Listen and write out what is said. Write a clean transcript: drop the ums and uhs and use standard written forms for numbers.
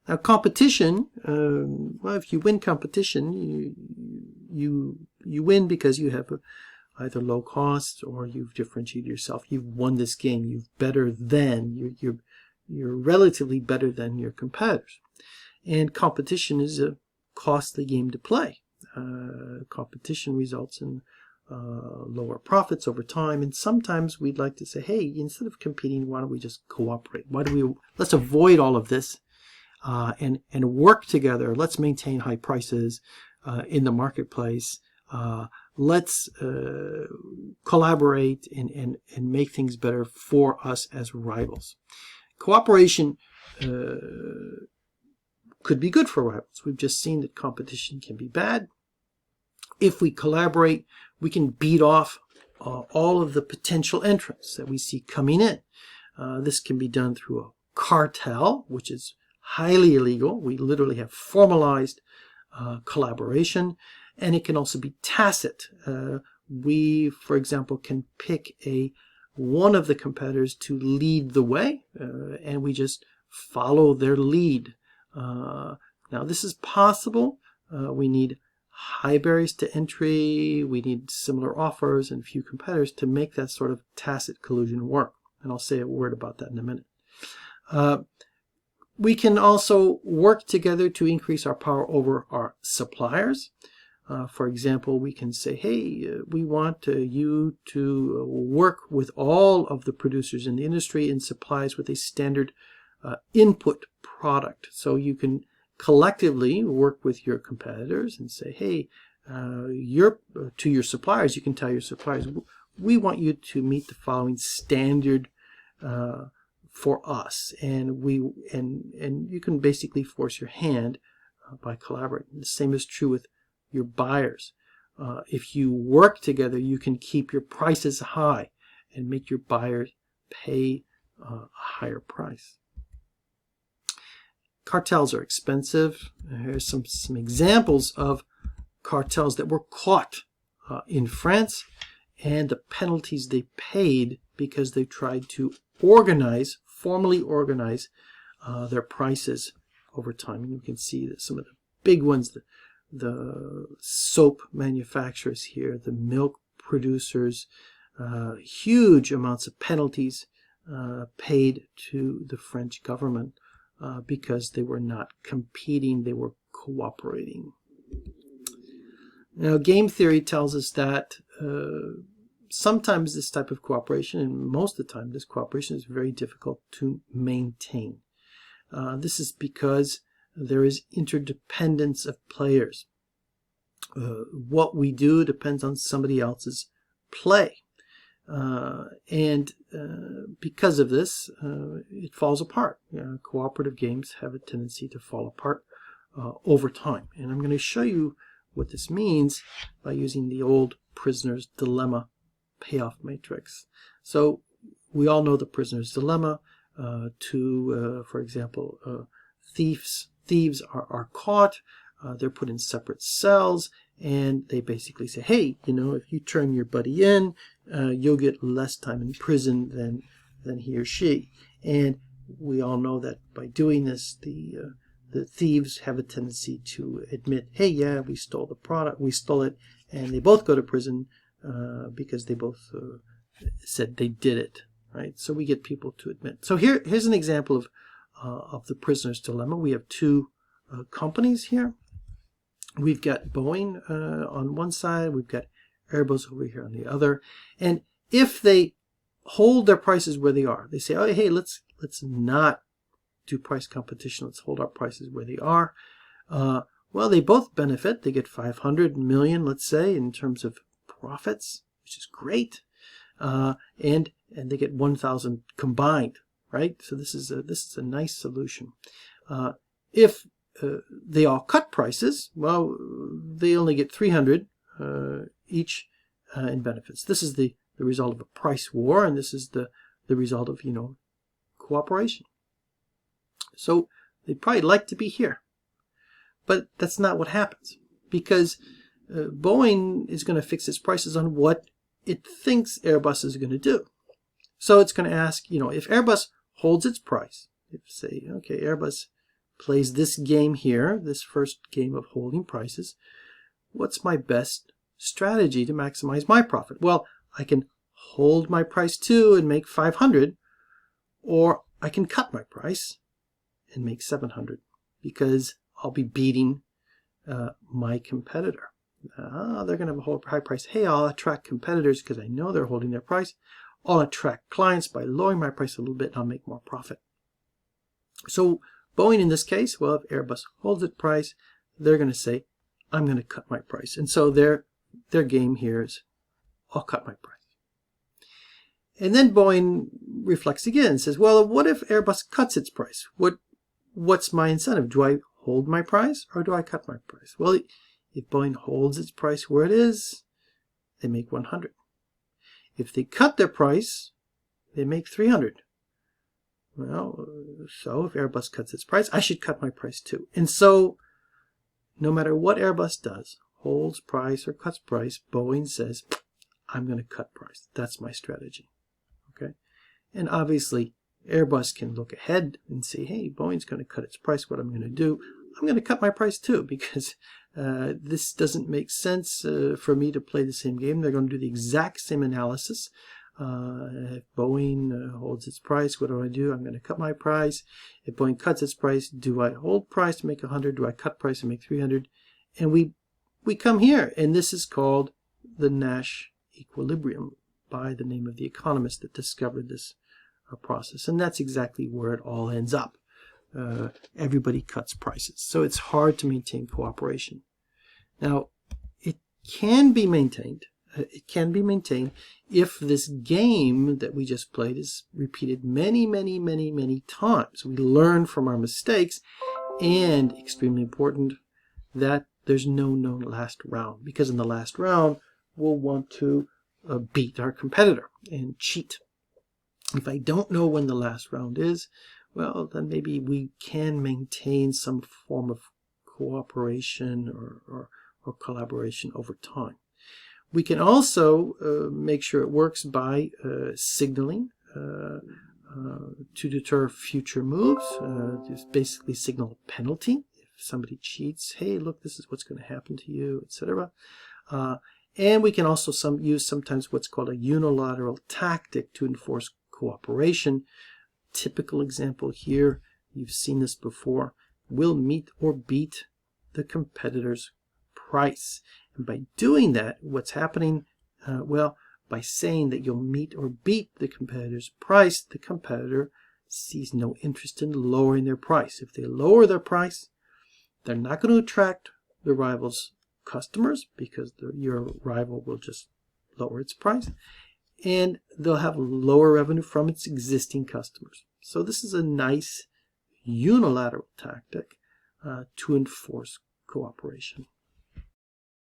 Now, competition, well, if you win competition, you win because you have either low cost or you've differentiated yourself. You've won this game. You're relatively better than your competitors. And competition is a costly game to play. Competition results in lower profits over time, and sometimes we'd like to say, hey, instead of competing, why don't we just cooperate? Let's avoid all of this and work together. Let's maintain high prices in the marketplace. Let's collaborate and make things better for us as rivals. Cooperation could be good for rivals. We've just seen that competition can be bad. If we collaborate, we can beat off all of the potential entrants that we see coming in. This can be done through a cartel, which is highly illegal. We literally have formalized collaboration, and it can also be tacit. We, for example, can pick one of the competitors to lead the way, and we just follow their lead. Now, this is possible. We need high barriers to entry. We need similar offers and few competitors to make that sort of tacit collusion work. And I'll say a word about that in a minute. We can also work together to increase our power over our suppliers. For example, we can say, hey, we want you to work with all of the producers in the industry and supplies with a standard input product. So you can collectively work with your competitors and say, hey, to your suppliers, you can tell your suppliers, we want you to meet the following standard for us, and you can basically force your hand by collaborating. The same is true with your buyers. If you work together, you can keep your prices high and make your buyers pay a higher price. Cartels are expensive. Here's some examples of cartels that were caught in France, and the penalties they paid because they tried to formally organize their prices over time. And you can see that some of the big ones, the soap manufacturers here, the milk producers, huge amounts of penalties paid to the French government because they were not competing, they were cooperating. Now, game theory tells us that sometimes this type of cooperation, and most of the time this cooperation, is very difficult to maintain. This is because there is interdependence of players. What we do depends on somebody else's play. And because of this, it falls apart. Cooperative games have a tendency to fall apart over time. And I'm going to show you what this means by using the old prisoner's dilemma payoff matrix. So we all know the prisoner's dilemma. For example, thieves are caught. They're put in separate cells, and they basically say, hey, if you turn your buddy in, you'll get less time in prison than he or she. And we all know that by doing this, the thieves have a tendency to admit, hey, yeah, we stole the product, we stole it, and they both go to prison because they both said they did it, right? So we get people to admit. So here's an example of the prisoner's dilemma. We have two companies here. We've got Boeing on one side, we've got Airbus over here on the other. And if they hold their prices where they are, they say, oh, hey, let's not do price competition, let's hold our prices where they are. Well, they both benefit. They get 500 million, let's say, in terms of profits, which is great. And they get 1,000 combined, right? So this is a nice solution. If they all cut prices, well, they only get 300 each in benefits. This is the result of a price war, and this is the result of cooperation. So they'd probably like to be here, but that's not what happens, because Boeing is going to fix its prices on what it thinks Airbus is going to do. So it's going to ask, if Airbus holds its price, if say, okay, Airbus plays this game here, this first game of holding prices, what's my best strategy to maximize my profit? Well, I can hold my price too and make 500, or I can cut my price and make 700 because I'll be beating my competitor. They're going to have a whole high price. Hey, I'll attract competitors because I know they're holding their price. I'll attract clients by lowering my price a little bit and I'll make more profit. So Boeing in this case, well, if Airbus holds its price, they're going to say, I'm going to cut my price. And so their game here is, I'll cut my price. And then Boeing reflects again and says, well, what if Airbus cuts its price? What's my incentive? Do I hold my price or do I cut my price? Well, if Boeing holds its price where it is, they make 100. If they cut their price, they make 300. Well, so if Airbus cuts its price, I should cut my price too. And so no matter what Airbus does, holds price or cuts price, Boeing says, I'm going to cut price. That's my strategy. Okay. And obviously, Airbus can look ahead and say, hey, Boeing's going to cut its price. What I'm going to do, I'm going to cut my price too, because this doesn't make sense for me to play the same game. They're going to do the exact same analysis. If Boeing holds its price, what do? I'm going to cut my price. If Boeing cuts its price, do I hold price to make 100? Do I cut price to make 300? And we come here, and this is called the Nash equilibrium, by the name of the economist that discovered this process. And that's exactly where it all ends up. Everybody cuts prices. So it's hard to maintain cooperation. Now, it can be maintained. It can be maintained if this game that we just played is repeated many, many, many, many times. We learn from our mistakes, and extremely important, that there's no known last round, because in the last round we'll want to beat our competitor and cheat. If I don't know when the last round is, well, then maybe we can maintain some form of cooperation or collaboration over time. We can also make sure it works by signaling to deter future moves. Just basically signal a penalty. If somebody cheats, hey, look, this is what's going to happen to you, etc. And we can also use sometimes what's called a unilateral tactic to enforce cooperation. Typical example here, you've seen this before, will meet or beat the competitor's price. And by doing that, what's happening? Well, by saying that you'll meet or beat the competitor's price, the competitor sees no interest in lowering their price. If they lower their price, they're not going to attract the rival's customers, because your rival will just lower its price, and they'll have lower revenue from its existing customers. So this is a nice unilateral tactic to enforce cooperation.